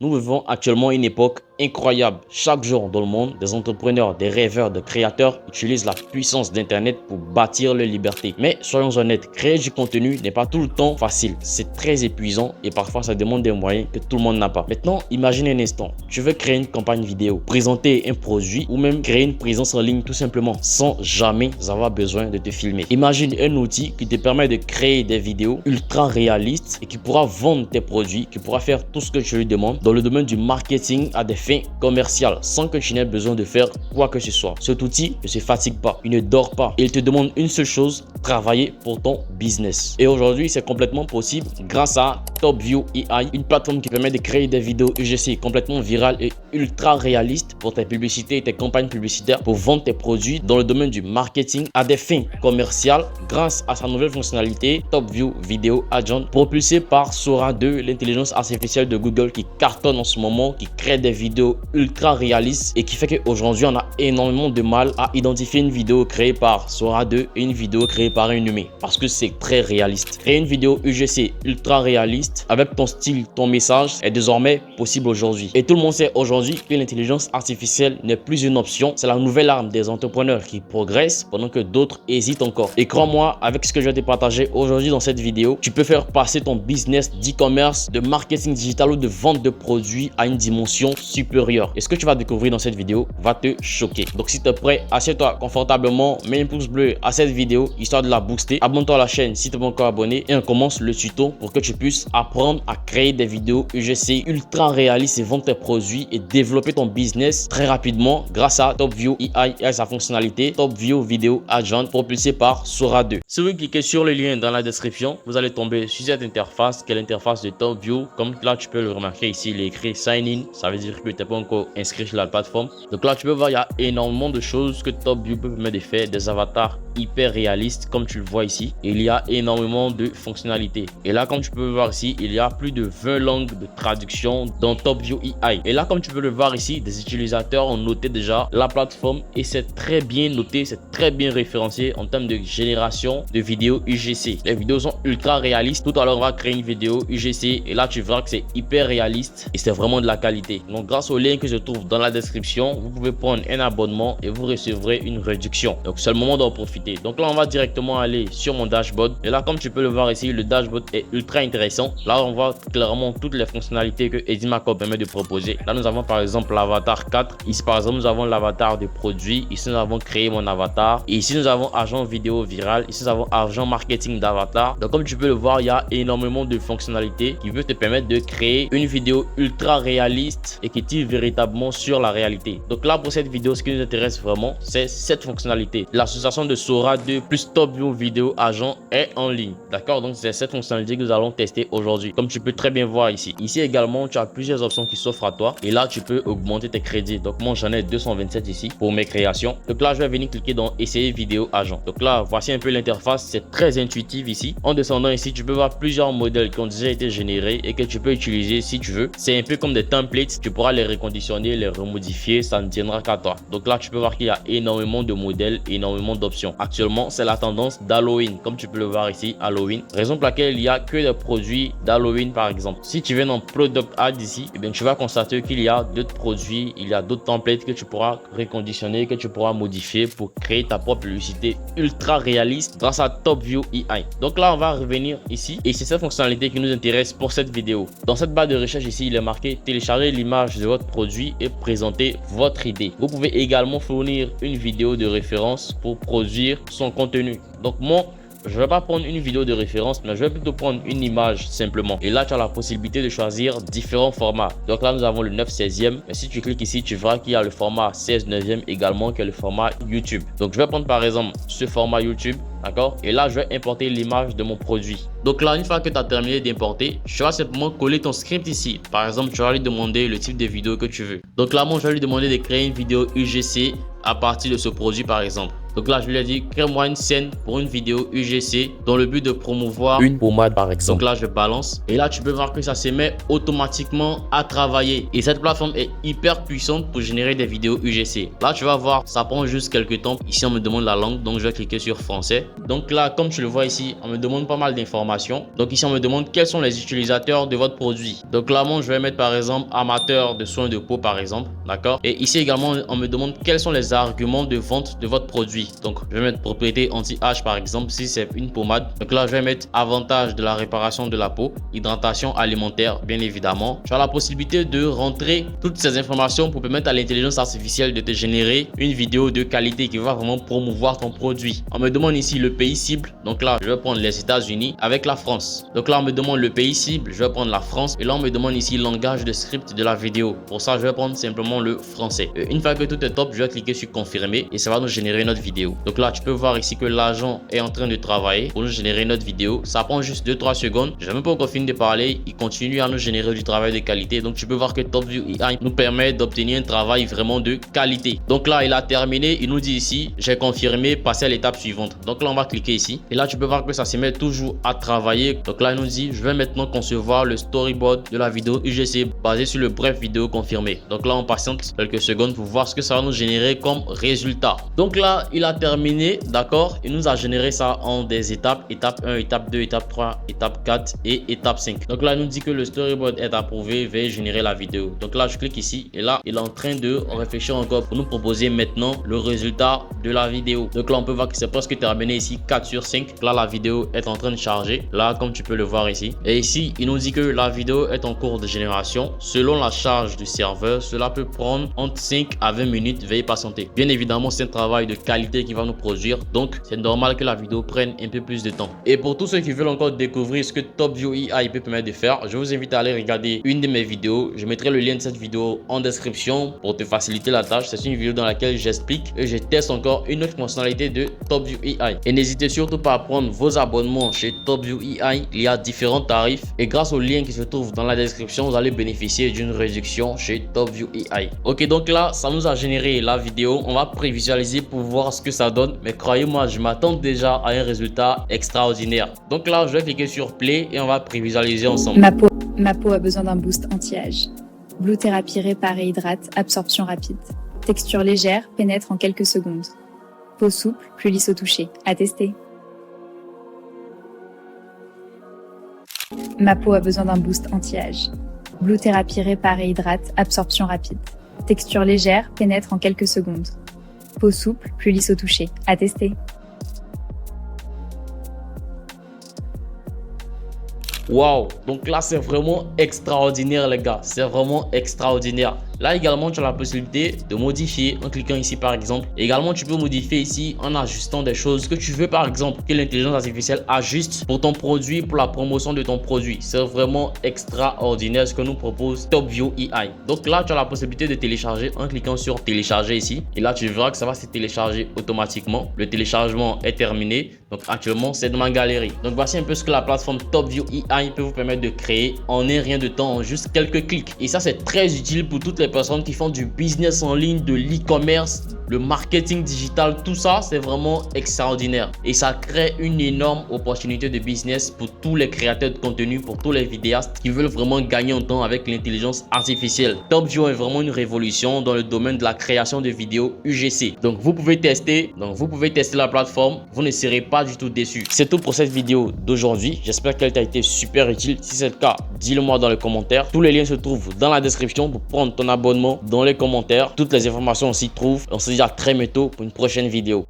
Nous vivons actuellement une époque incroyable. Chaque jour dans le monde, des entrepreneurs, des rêveurs, des créateurs utilisent la puissance d'Internet pour bâtir leur liberté. Mais soyons honnêtes, créer du contenu n'est pas tout le temps facile. C'est très épuisant et parfois ça demande des moyens que tout le monde n'a pas. Maintenant, imagine un instant, tu veux créer une campagne vidéo, présenter un produit ou même créer une présence en ligne tout simplement sans jamais avoir besoin de te filmer. Imagine un outil qui te permet de créer des vidéos ultra réalistes et qui pourra vendre tes produits, qui pourra faire tout ce que tu lui demandes dans le domaine du marketing à des fins commerciales sans que tu n'aies besoin de faire quoi que ce soit. Cet outil ne se fatigue pas, il ne dort pas. Il te demande une seule chose, travailler pour ton business. Et aujourd'hui, c'est complètement possible grâce à TopView AI, une plateforme qui permet de créer des vidéos UGC complètement virales et ultra réalistes pour tes publicités et tes campagnes publicitaires pour vendre tes produits dans le domaine du marketing à des fins commerciales grâce à sa nouvelle fonctionnalité TopView Video Agent propulsée par Sora 2, l'intelligence artificielle de Google qui cartonne en ce moment, qui crée des vidéos ultra réalistes et qui fait qu'aujourd'hui on a énormément de mal à identifier une vidéo créée par Sora 2 et une vidéo créée par un humain parce que c'est très réaliste. Créer une vidéo UGC ultra réaliste avec ton style, ton message est désormais possible aujourd'hui. Et tout le monde sait aujourd'hui que l'intelligence artificielle n'est plus une option, c'est la nouvelle arme des entrepreneurs qui progressent pendant que d'autres hésitent encore. Et crois-moi, avec ce que je vais te partager aujourd'hui dans cette vidéo, tu peux faire passer ton business d'e-commerce, de marketing digital ou de vente de produits à une dimension supérieure. Et ce que tu vas découvrir dans cette vidéo va te choquer. Donc si tu es prêt, assieds-toi confortablement, mets un pouce bleu à cette vidéo histoire de la booster. Abonne-toi à la chaîne si tu n'es pas encore abonné et on commence le tuto pour que tu puisses apprendre à créer des vidéos UGC ultra réalistes et vendre tes produits et développer ton business très rapidement grâce à TopView AI et à sa fonctionnalité TopView Video Agent propulsé par Sora 2. Si vous cliquez sur le lien dans la description, vous allez tomber sur cette interface qui est l'interface de TopView. Comme là, tu peux le remarquer ici, il est écrit Sign In. Ça veut dire que tu n'es pas encore inscrit sur la plateforme. Donc là, tu peux voir, il y a énormément de choses que TopView peut permettre de faire, des avatars hyper réalistes comme tu le vois ici. Et il y a énormément de fonctionnalités. Et là, comme tu peux voir ici, il y a plus de 20 langues de traduction dans TopView AI. Et là, comme tu peux le voir ici, des utilisateurs ont noté déjà la plateforme et c'est très bien noté, c'est très bien référencié en termes de génération de vidéos UGC. Les vidéos sont ultra réalistes. Tout à l'heure, on va créer une vidéo UGC et là, tu verras que c'est hyper réaliste et c'est vraiment de la qualité. Donc, grâce au lien que je trouve dans la description, vous pouvez prendre un abonnement et vous recevrez une réduction. Donc, c'est le moment d'en profiter. Donc là, on va directement aller sur mon dashboard. Et là, comme tu peux le voir ici, le dashboard est ultra intéressant. Là, on voit clairement toutes les fonctionnalités que Edimaco permet de proposer. Là, nous avons par exemple l'avatar 4. Ici, par exemple, nous avons l'avatar de produit. Ici, nous avons créé mon avatar. Et ici, nous avons agent vidéo viral. Ici, nous avons agent marketing d'avatar. Donc, comme tu peux le voir, il y a énormément de fonctionnalités qui peuvent te permettre de créer une vidéo ultra réaliste et qui tire véritablement sur la réalité. Donc là, pour cette vidéo, ce qui nous intéresse vraiment, c'est cette fonctionnalité. L'association de Sora 2 plus TopView Video Agent est en ligne. D'accord? Donc, c'est cette fonctionnalité que nous allons tester aujourd'hui. Comme tu peux très bien voir ici. Ici également, tu as plusieurs options qui s'offrent à toi. Et là, tu peux augmenter tes crédits. Donc, moi, j'en ai 227 ici pour mes créations. Donc là, je vais venir cliquer dans Essayer vidéo agent. Donc là, voici un peu l'interface. C'est très intuitif ici. En descendant ici, tu peux voir plusieurs modèles qui ont déjà été générés et que tu peux utiliser si tu veux. C'est un peu comme des templates. Tu pourras les reconditionner, les remodifier. Ça ne tiendra qu'à toi. Donc là, tu peux voir qu'il y a énormément de modèles, énormément d'options. Actuellement, c'est la tendance d'Halloween. Comme tu peux le voir ici, Halloween. Raison pour laquelle il n'y a que des produits d'Halloween, par exemple. Si tu viens dans Product Add ici, eh bien, tu vas constater qu'il y a d'autres produits, il y a d'autres templates que tu pourras reconditionner, que tu pourras modifier pour créer ta propre publicité ultra réaliste grâce à TopView AI. Donc là, on va revenir ici et c'est cette fonctionnalité qui nous intéresse pour cette vidéo. Dans cette barre de recherche ici, il est marqué télécharger l'image de votre produit et présenter votre idée. Vous pouvez également fournir une vidéo de référence pour produire son contenu. Donc moi, je ne vais pas prendre une vidéo de référence, mais je vais plutôt prendre une image simplement. Et là, tu as la possibilité de choisir différents formats. Donc là, nous avons le 9/16e. Mais si tu cliques ici, tu verras qu'il y a le format 16/9e également, qui est le format YouTube. Donc, je vais prendre par exemple ce format YouTube. D'accord? Et là, je vais importer l'image de mon produit. Donc là, une fois que tu as terminé d'importer, tu vas simplement coller ton script ici. Par exemple, tu vas lui demander le type de vidéo que tu veux. Donc là, moi, je vais lui demander de créer une vidéo UGC à partir de ce produit, par exemple. Donc là, je lui ai dit, crée-moi une scène pour une vidéo UGC dans le but de promouvoir une pommade par exemple. Donc là, je balance et là, tu peux voir que ça se met automatiquement à travailler. Et cette plateforme est hyper puissante pour générer des vidéos UGC. Là, tu vas voir, ça prend juste quelques temps. Ici, on me demande la langue, donc je vais cliquer sur français. Donc là, comme tu le vois ici, on me demande pas mal d'informations. Donc ici, on me demande quels sont les utilisateurs de votre produit. Donc là, moi, je vais mettre par exemple amateur de soins de peau par exemple, d'accord. Et ici également, on me demande quels sont les arguments de vente de votre produit. Donc je vais mettre propriété anti-âge par exemple si c'est une pommade. Donc là, je vais mettre avantage de la réparation de la peau, hydratation alimentaire bien évidemment. Tu as la possibilité de rentrer toutes ces informations pour permettre à l'intelligence artificielle de te générer une vidéo de qualité qui va vraiment promouvoir ton produit. On me demande ici le pays cible. Donc là, je vais prendre les États-Unis avec la France. Donc là, on me demande le pays cible. Je vais prendre la France. Et là, on me demande ici le langage de script de la vidéo. Pour ça, je vais prendre simplement le français. Une fois que tout est top, je vais cliquer sur confirmer et ça va nous générer notre vidéo. Donc là, tu peux voir ici que l'agent est en train de travailler pour nous générer notre vidéo. Ça prend juste 2-3 secondes. Je n'ai même pas encore fini de parler. Il continue à nous générer du travail de qualité. Donc, tu peux voir que TopView AI nous permet d'obtenir un travail vraiment de qualité. Donc là, il a terminé. Il nous dit ici, j'ai confirmé, passer à l'étape suivante. Donc là, on va cliquer ici. Et là, tu peux voir que ça se met toujours à travailler. Donc là, il nous dit, je vais maintenant concevoir le storyboard de la vidéo UGC basé sur le bref vidéo confirmé. Donc là, on patiente quelques secondes pour voir ce que ça va nous générer comme résultat. Donc là, il a terminé, d'accord. Il nous a généré ça en des étapes. Étape 1, étape 2, étape 3, étape 4 et étape 5. Donc là, il nous dit que le storyboard est approuvé, veuillez générer la vidéo. Donc là, je clique ici et là, il est en train de réfléchir encore pour nous proposer maintenant le résultat de la vidéo. Donc là, on peut voir que c'est presque terminé ici, 4 sur 5. Là, la vidéo est en train de charger. Là, comme tu peux le voir ici. Et ici, il nous dit que la vidéo est en cours de génération. Selon la charge du serveur, cela peut prendre entre 5 à 20 minutes. Veuillez patienter. Bien évidemment, c'est un travail de qualité qui va nous produire. Donc, c'est normal que la vidéo prenne un peu plus de temps. Et pour tous ceux qui veulent encore découvrir ce que TopView AI peut permettre de faire, je vous invite à aller regarder une de mes vidéos. Je mettrai le lien de cette vidéo en description pour te faciliter la tâche. C'est une vidéo dans laquelle j'explique et je teste encore une autre fonctionnalité de TopView AI. Et n'hésitez surtout pas à prendre vos abonnements chez TopView AI. Il y a différents tarifs et grâce au lien qui se trouve dans la description, vous allez bénéficier d'une réduction chez TopView AI. Ok, donc là, ça nous a généré la vidéo. On va prévisualiser pour voir ce que ça donne. Mais croyez-moi, je m'attends déjà à un résultat extraordinaire. Donc là, je vais cliquer sur Play et on va prévisualiser ensemble. Ma peau a besoin d'un boost anti-âge. Blue Thérapie répare et hydrate, absorption rapide. Texture légère, pénètre en quelques secondes. Peau souple, plus lisse au toucher. À tester. Ma peau a besoin d'un boost anti-âge. Blue Thérapie répare et hydrate, absorption rapide. Texture légère, pénètre en quelques secondes. Peau souple, plus lisse au toucher. À tester. Waouh, donc là c'est vraiment extraordinaire les gars, c'est vraiment extraordinaire. Là également tu as la possibilité de modifier en cliquant ici par exemple. Également tu peux modifier ici en ajustant des choses que tu veux, par exemple que l'intelligence artificielle ajuste pour ton produit, pour la promotion de ton produit. C'est vraiment extraordinaire ce que nous propose TopView AI. Donc là tu as la possibilité de télécharger en cliquant sur télécharger ici. Et là tu verras que ça va se télécharger automatiquement. Le téléchargement est terminé. Donc actuellement c'est dans ma galerie. Donc voici un peu ce que la plateforme TopView AI peut vous permettre de créer en un rien de temps, en juste quelques clics. Et ça c'est très utile pour toutes les personnes qui font du business en ligne, de l'e-commerce, le marketing digital. Tout ça c'est vraiment extraordinaire et ça crée une énorme opportunité de business pour tous les créateurs de contenu, pour tous les vidéastes qui veulent vraiment gagner en temps avec l'intelligence artificielle. TopView est vraiment une révolution dans le domaine de la création de vidéos UGC. Donc vous pouvez tester la plateforme, vous ne serez pas du tout déçu. C'est tout pour cette vidéo d'aujourd'hui. J'espère qu'elle t'a été super utile. Si c'est le cas, dis-le moi dans les commentaires. Tous les liens se trouvent dans la description pour prendre ton abonnement dans les commentaires. Toutes les informations s'y trouvent. On se dit à très bientôt pour une prochaine vidéo.